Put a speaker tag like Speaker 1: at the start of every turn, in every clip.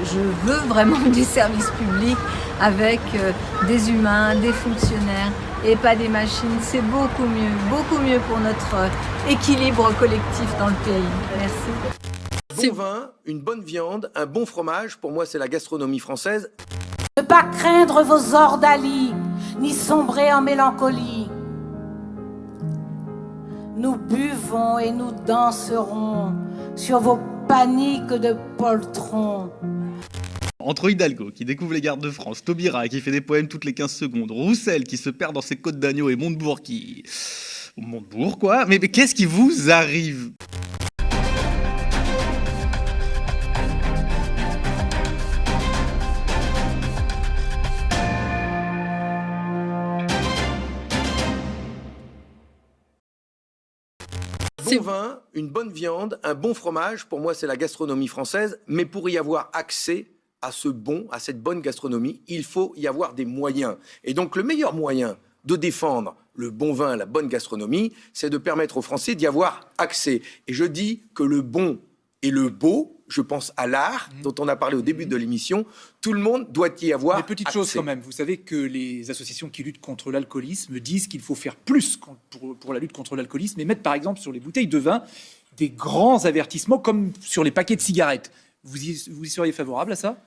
Speaker 1: je veux vraiment du service public avec des humains, des fonctionnaires et pas des machines. C'est beaucoup mieux pour notre équilibre collectif dans le pays. Merci.
Speaker 2: Bon vin, une bonne viande, un bon fromage, pour moi c'est la gastronomie française.
Speaker 3: Ne pas craindre vos ordalies, ni sombrer en mélancolie. Nous buvons et nous danserons sur vos paniques de poltrons.
Speaker 4: Entre Hidalgo, qui découvre les gardes de France, Taubira, qui fait des poèmes toutes les 15 secondes, Roussel, qui se perd dans ses côtes d'agneau, et Montebourg, qui... Montebourg, quoi. Mais qu'est-ce qui vous arrive ?
Speaker 2: Bon vin, une bonne viande, un bon fromage, pour moi c'est la gastronomie française, mais pour y avoir accès à cette bonne gastronomie, il faut y avoir des moyens. Et donc le meilleur moyen de défendre le bon vin, la bonne gastronomie, c'est de permettre aux Français d'y avoir accès. Et je dis que le bon et le beau, je pense à l'art, dont on a parlé au début de l'émission, tout le monde doit y avoir accès.
Speaker 5: Mais petite chose quand même, vous savez que les associations qui luttent contre l'alcoolisme disent qu'il faut faire plus pour la lutte contre l'alcoolisme et mettre par exemple sur les bouteilles de vin des grands avertissements comme sur les paquets de cigarettes. Vous y seriez favorable à ça ?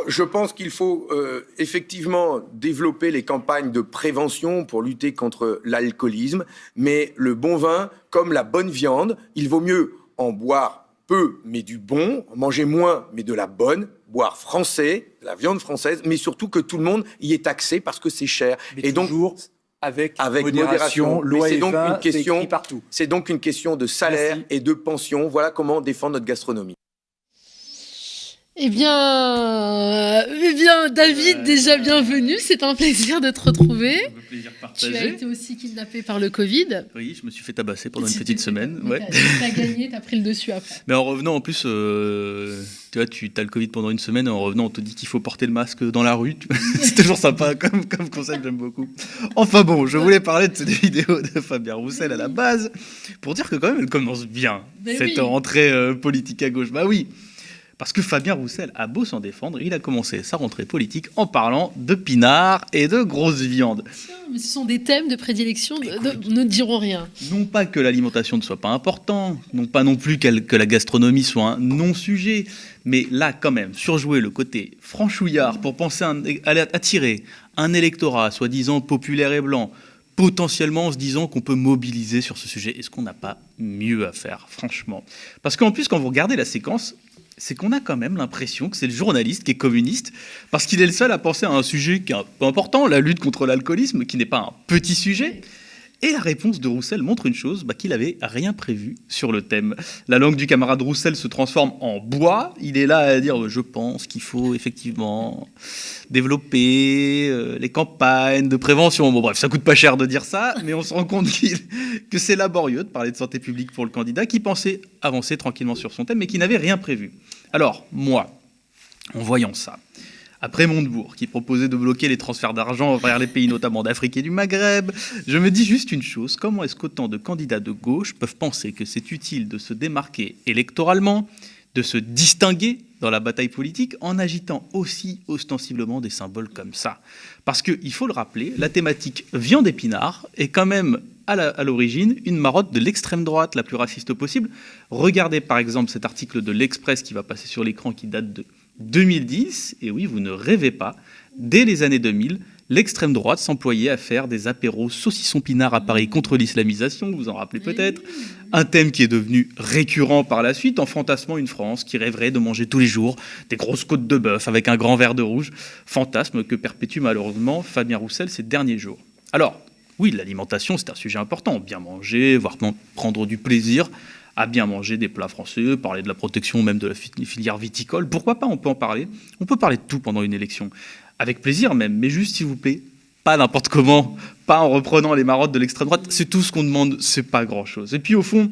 Speaker 2: Je pense qu'il faut effectivement développer les campagnes de prévention pour lutter contre l'alcoolisme, mais le bon vin, comme la bonne viande, il vaut mieux en boire peu, mais du bon, manger moins, mais de la bonne, boire français, de la viande française, mais surtout que tout le monde y ait accès parce que c'est cher.
Speaker 5: Mais
Speaker 2: et
Speaker 5: toujours
Speaker 2: donc,
Speaker 5: avec modération, loi et vin, c'est écrit partout.
Speaker 2: C'est donc une question de salaire et de pension. Voilà comment défendre notre gastronomie.
Speaker 6: Eh bien, David, déjà bienvenue. C'est un plaisir de te retrouver.
Speaker 4: Un plaisir partagé.
Speaker 6: Tu as été aussi kidnappé par le Covid.
Speaker 4: Oui, je me suis fait tabasser pendant une petite semaine. Ouais.
Speaker 6: T'as gagné, t'as pris le dessus après.
Speaker 4: Mais en revenant, en plus, tu vois, tu as le Covid pendant une semaine, et en revenant, on te dit qu'il faut porter le masque dans la rue. C'est toujours sympa comme concept, j'aime beaucoup. Enfin bon, je voulais parler de cette vidéo de Fabien Roussel à la base, pour dire que quand même, elle commence bien, cette rentrée politique à gauche. Bah oui. Parce que Fabien Roussel a beau s'en défendre, il a commencé sa rentrée politique en parlant de pinard et de grosse viande.
Speaker 6: Mais ce sont des thèmes de prédilection, ne diront rien.
Speaker 4: Non pas que l'alimentation ne soit pas importante, non pas non plus que la gastronomie soit un non-sujet, mais là quand même, surjouer le côté franchouillard pour penser à attirer un électorat soi-disant populaire et blanc, potentiellement en se disant qu'on peut mobiliser sur ce sujet. Est-ce qu'on n'a pas mieux à faire, franchement ? Parce qu'en plus, quand vous regardez la séquence, c'est qu'on a quand même l'impression que c'est le journaliste qui est communiste, parce qu'il est le seul à penser à un sujet qui est un peu important, la lutte contre l'alcoolisme, qui n'est pas un petit sujet. Et la réponse de Roussel montre une chose, qu'il n'avait rien prévu sur le thème. La langue du camarade Roussel se transforme en bois. Il est là à dire « je pense qu'il faut effectivement développer les campagnes de prévention ». Bon bref, ça coûte pas cher de dire ça, mais on se rend compte que c'est laborieux de parler de santé publique pour le candidat qui pensait avancer tranquillement sur son thème, mais qui n'avait rien prévu. Alors, moi, en voyant ça, après Montebourg, qui proposait de bloquer les transferts d'argent vers les pays notamment d'Afrique et du Maghreb, je me dis juste une chose, comment est-ce qu'autant de candidats de gauche peuvent penser que c'est utile de se démarquer électoralement, de se distinguer dans la bataille politique en agitant aussi ostensiblement des symboles comme ça ? Parce qu'il faut le rappeler, la thématique viande épinard est quand même à l'origine une marotte de l'extrême droite la plus raciste possible. Regardez par exemple cet article de l'Express qui va passer sur l'écran qui date de 2010, et oui, vous ne rêvez pas, dès les années 2000, l'extrême droite s'employait à faire des apéros saucissons pinards à Paris contre l'islamisation, vous vous en rappelez peut-être, un thème qui est devenu récurrent par la suite en fantasmant une France qui rêverait de manger tous les jours des grosses côtes de bœuf avec un grand verre de rouge, fantasme que perpétue malheureusement Fabien Roussel ces derniers jours. Alors, oui, l'alimentation, c'est un sujet important, bien manger, voire prendre du plaisir à bien manger des plats français, parler de la protection même de la filière viticole. Pourquoi pas, on peut en parler. On peut parler de tout pendant une élection. Avec plaisir même, mais juste, s'il vous plaît, pas n'importe comment, pas en reprenant les marottes de l'extrême droite. C'est tout ce qu'on demande, c'est pas grand-chose. Et puis au fond,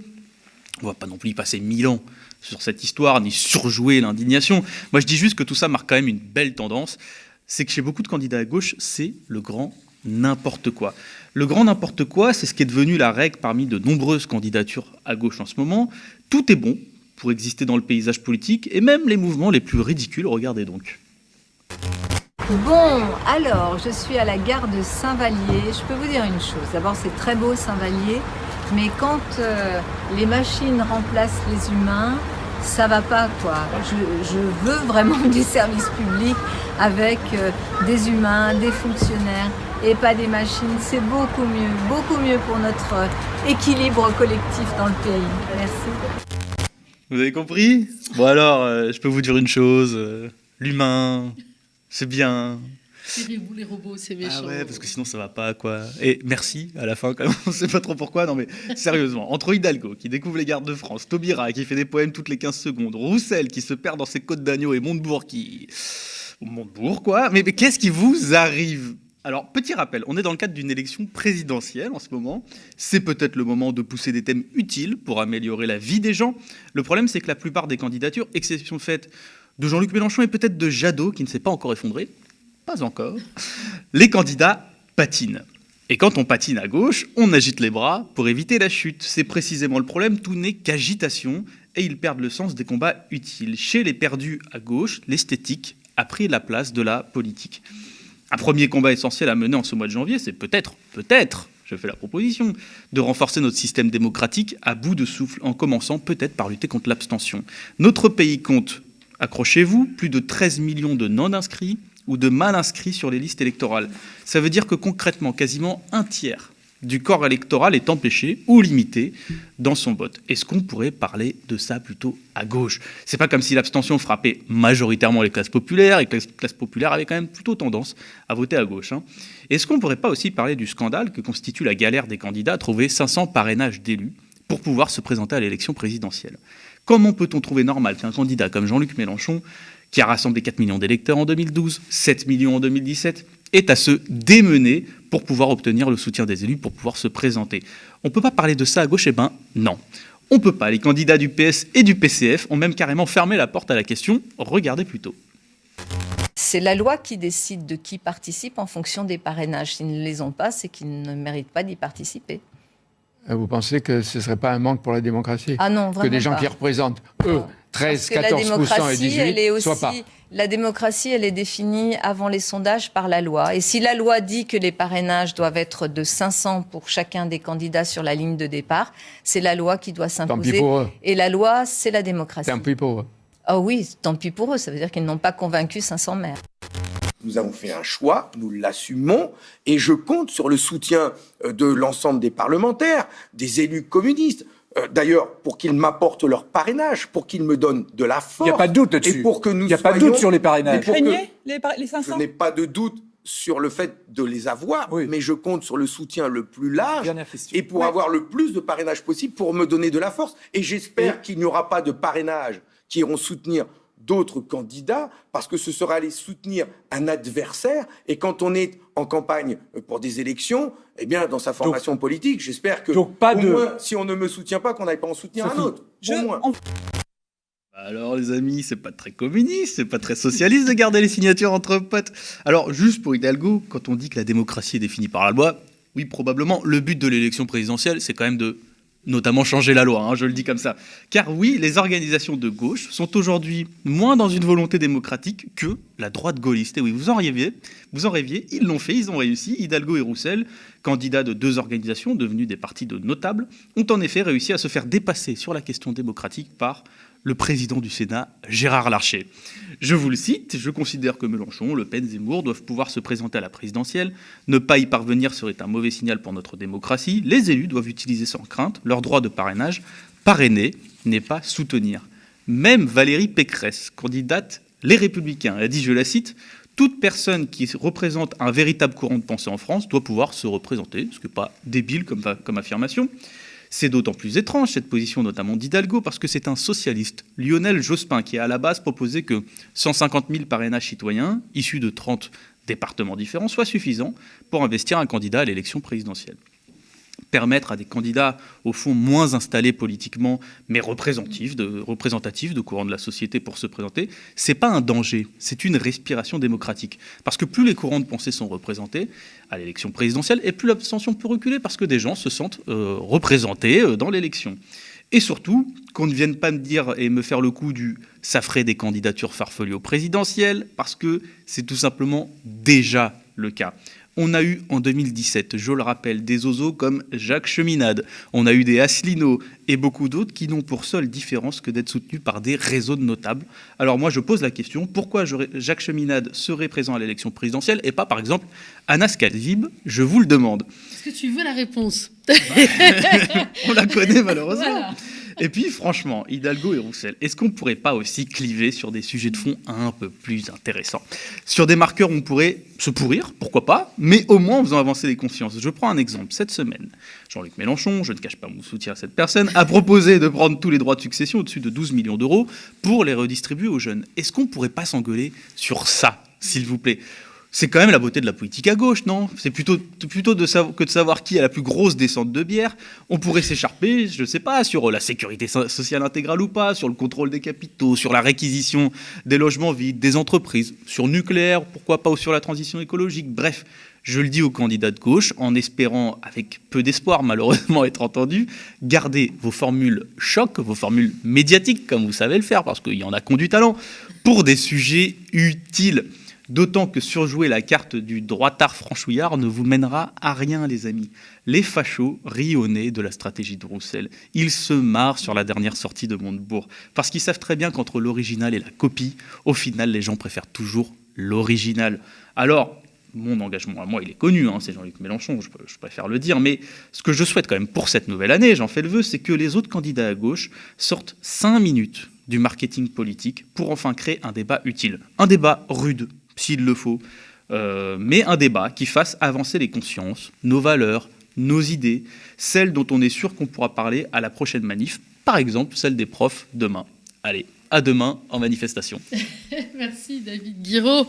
Speaker 4: on va pas non plus y passer 1000 ans sur cette histoire, ni surjouer l'indignation. Moi, je dis juste que tout ça marque quand même une belle tendance. C'est que chez beaucoup de candidats à gauche, c'est le grand n'importe quoi. Le grand n'importe quoi, c'est ce qui est devenu la règle parmi de nombreuses candidatures à gauche en ce moment. Tout est bon, pour exister dans le paysage politique, et même les mouvements les plus ridicules. Regardez donc.
Speaker 1: Bon, alors, je suis à la gare de Saint-Vallier. Je peux vous dire une chose. D'abord, c'est très beau Saint-Vallier, mais quand les machines remplacent les humains, ça va pas, quoi. Je veux vraiment du service public avec des humains, des fonctionnaires et pas des machines. C'est beaucoup mieux pour notre équilibre collectif dans le pays. Merci.
Speaker 4: Vous avez compris? Bon alors, je peux vous dire une chose. L'humain, c'est bien.
Speaker 6: Tirez-vous les robots, c'est méchant.
Speaker 4: Ah ouais, parce que sinon ça va pas, quoi. Et merci, à la fin, quand même, on sait pas trop pourquoi. Non mais, sérieusement, entre Hidalgo, qui découvre les gardes de France, Taubira, qui fait des poèmes toutes les 15 secondes, Roussel, qui se perd dans ses côtes d'agneau, et Montebourg, Montebourg, quoi. Mais qu'est-ce qui vous arrive? Alors, petit rappel, on est dans le cadre d'une élection présidentielle en ce moment. C'est peut-être le moment de pousser des thèmes utiles pour améliorer la vie des gens. Le problème, c'est que la plupart des candidatures, exception faite de Jean-Luc Mélenchon et peut-être de Jadot, qui ne s'est pas encore effondré, pas encore, les candidats patinent. Et quand on patine à gauche, on agite les bras pour éviter la chute. C'est précisément le problème, tout n'est qu'agitation, et ils perdent le sens des combats utiles. Chez les perdus à gauche, l'esthétique a pris la place de la politique. Un premier combat essentiel à mener en ce mois de janvier, c'est peut-être, je fais la proposition, de renforcer notre système démocratique à bout de souffle, en commençant peut-être par lutter contre l'abstention. Notre pays compte, accrochez-vous, plus de 13 millions de non-inscrits ou de mal inscrits sur les listes électorales. Ça veut dire que concrètement, quasiment un tiers du corps électoral est empêché ou limité dans son vote. Est-ce qu'on pourrait parler de ça plutôt à gauche? C'est pas comme si l'abstention frappait majoritairement les classes populaires et que les classes populaires avaient quand même plutôt tendance à voter à gauche. Est-ce qu'on pourrait pas aussi parler du scandale que constitue la galère des candidats à trouver 500 parrainages d'élus pour pouvoir se présenter à l'élection présidentielle? Comment peut-on trouver normal qu'un candidat comme Jean-Luc Mélenchon, qui a rassemblé 4 millions d'électeurs en 2012, 7 millions en 2017, est à se démener pour pouvoir obtenir le soutien des élus, pour pouvoir se présenter? On ne peut pas parler de ça à gauche? Eh ben non. On ne peut pas. Les candidats du PS et du PCF ont même carrément fermé la porte à la question. Regardez plutôt.
Speaker 1: C'est la loi qui décide de qui participe en fonction des parrainages. S'ils ne les ont pas, c'est qu'ils ne méritent pas d'y participer.
Speaker 7: Vous pensez que ce ne serait pas un manque pour la démocratie?
Speaker 1: Ah non, vraiment
Speaker 7: que des gens
Speaker 1: pas.
Speaker 7: qui représentent, eux, 13, 14% et 18, soient pas.
Speaker 1: La démocratie, elle est définie avant les sondages par la loi. Et si la loi dit que les parrainages doivent être de 500 pour chacun des candidats sur la ligne de départ, c'est la loi qui doit s'imposer.
Speaker 7: Tant pis pour eux.
Speaker 1: Et la loi, c'est la démocratie.
Speaker 7: Tant pis pour eux.
Speaker 1: Ah oui, tant pis pour eux. Ça veut dire qu'ils n'ont pas convaincu 500 maires.
Speaker 2: Nous avons fait un choix, nous l'assumons, et je compte sur le soutien de l'ensemble des parlementaires, des élus communistes, d'ailleurs, pour qu'ils m'apportent leur parrainage, pour qu'ils me donnent de la force.
Speaker 5: Il n'y a pas de doute là-dessus.
Speaker 2: Et pour que nous
Speaker 5: Il n'y a pas de doute sur les parrainages.
Speaker 8: Les 500
Speaker 2: Je n'ai pas de doute sur le fait de les avoir,
Speaker 5: Oui.
Speaker 2: mais je compte sur le soutien le plus large
Speaker 5: Dernière question.
Speaker 2: et pour avoir le plus de parrainage possible pour me donner de la force. Et j'espère qu'il n'y aura pas de parrainage qui iront soutenir d'autres candidats, parce que ce sera aller soutenir un adversaire. Et quand on est en campagne pour des élections, eh bien, dans sa formation politique, j'espère que,
Speaker 5: donc pas
Speaker 2: au
Speaker 5: de...
Speaker 2: moins, si on ne me soutient pas, qu'on n'aille pas en soutenir un autre. Au moins.
Speaker 4: Alors les amis, c'est pas très communiste, c'est pas très socialiste de garder les signatures entre potes. Alors juste pour Hidalgo, quand on dit que la démocratie est définie par la loi, oui probablement, le but de l'élection présidentielle, c'est quand même de notamment changer la loi, je le dis comme ça. Car oui, les organisations de gauche sont aujourd'hui moins dans une volonté démocratique que la droite gaulliste. Et oui, vous en rêviez, ils l'ont fait, ils ont réussi. Hidalgo et Roussel, candidats de deux organisations devenues des partis de notables, ont en effet réussi à se faire dépasser sur la question démocratique par le président du Sénat, Gérard Larcher. Je vous le cite, je considère que Mélenchon, Le Pen, Zemmour doivent pouvoir se présenter à la présidentielle. Ne pas y parvenir serait un mauvais signal pour notre démocratie. Les élus doivent utiliser sans crainte leur droit de parrainage. Parrainer n'est pas soutenir. Même Valérie Pécresse, candidate Les Républicains, a dit, je la cite, « Toute personne qui représente un véritable courant de pensée en France doit pouvoir se représenter », ce qui n'est pas débile comme affirmation. C'est d'autant plus étrange, cette position notamment d'Hidalgo, parce que c'est un socialiste, Lionel Jospin, qui a à la base proposé que 150 000 parrainages citoyens, issus de 30 départements différents, soient suffisants pour investir un candidat à l'élection présidentielle. Permettre à des candidats, au fond, moins installés politiquement, mais représentatifs de courants de la société pour se présenter, c'est pas un danger, c'est une respiration démocratique. Parce que plus les courants de pensée sont représentés à l'élection présidentielle, et plus l'abstention peut reculer, parce que des gens se sentent représentés dans l'élection. Et surtout, qu'on ne vienne pas me dire et me faire le coup du « ça ferait des candidatures farfelues au présidentiel », parce que c'est tout simplement déjà le cas. On a eu en 2017, je le rappelle, des oiseaux comme Jacques Cheminade, on a eu des Asselineau et beaucoup d'autres qui n'ont pour seule différence que d'être soutenus par des réseaux de notables. Alors moi je pose la question, pourquoi Jacques Cheminade serait présent à l'élection présidentielle et pas par exemple Anas Kazib? Je vous le demande.
Speaker 6: Est-ce que tu veux la réponse?
Speaker 4: On la connaît malheureusement.
Speaker 6: Voilà.
Speaker 4: Et puis franchement, Hidalgo et Roussel, est-ce qu'on ne pourrait pas aussi cliver sur des sujets de fond un peu plus intéressants? Sur des marqueurs, on pourrait se pourrir, pourquoi pas, mais au moins en faisant avancer les consciences. Je prends un exemple. Cette semaine, Jean-Luc Mélenchon, je ne cache pas mon soutien à cette personne, a proposé de prendre tous les droits de succession au-dessus de 12 millions d'euros pour les redistribuer aux jeunes. Est-ce qu'on ne pourrait pas s'engueuler sur ça, s'il vous plaît? C'est quand même la beauté de la politique à gauche, non? C'est plutôt que de savoir qui a la plus grosse descente de bière. On pourrait s'écharper, je ne sais pas, sur la sécurité sociale intégrale ou pas, sur le contrôle des capitaux, sur la réquisition des logements vides, des entreprises, sur nucléaire, pourquoi pas, ou sur la transition écologique. Bref, je le dis aux candidats de gauche, en espérant, avec peu d'espoir malheureusement être entendu, gardez vos formules choc, vos formules médiatiques, comme vous savez le faire, parce qu'il y en a qui ont du talent, pour des sujets utiles. D'autant que surjouer la carte du droitard franchouillard ne vous mènera à rien, les amis. Les fachos rient au nez de la stratégie de Roussel. Ils se marrent sur la dernière sortie de Montebourg, parce qu'ils savent très bien qu'entre l'original et la copie, au final, les gens préfèrent toujours l'original. Alors, mon engagement à moi, il est connu, hein, c'est Jean-Luc Mélenchon, je préfère le dire, mais ce que je souhaite quand même pour cette nouvelle année, j'en fais le vœu, c'est que les autres candidats à gauche sortent 5 minutes du marketing politique pour enfin créer un débat utile. Un débat rude, s'il le faut, mais un débat qui fasse avancer les consciences, nos valeurs, nos idées, celles dont on est sûr qu'on pourra parler à la prochaine manif, par exemple celle des profs demain. Allez, à demain en manifestation.
Speaker 6: Merci David Guiraud.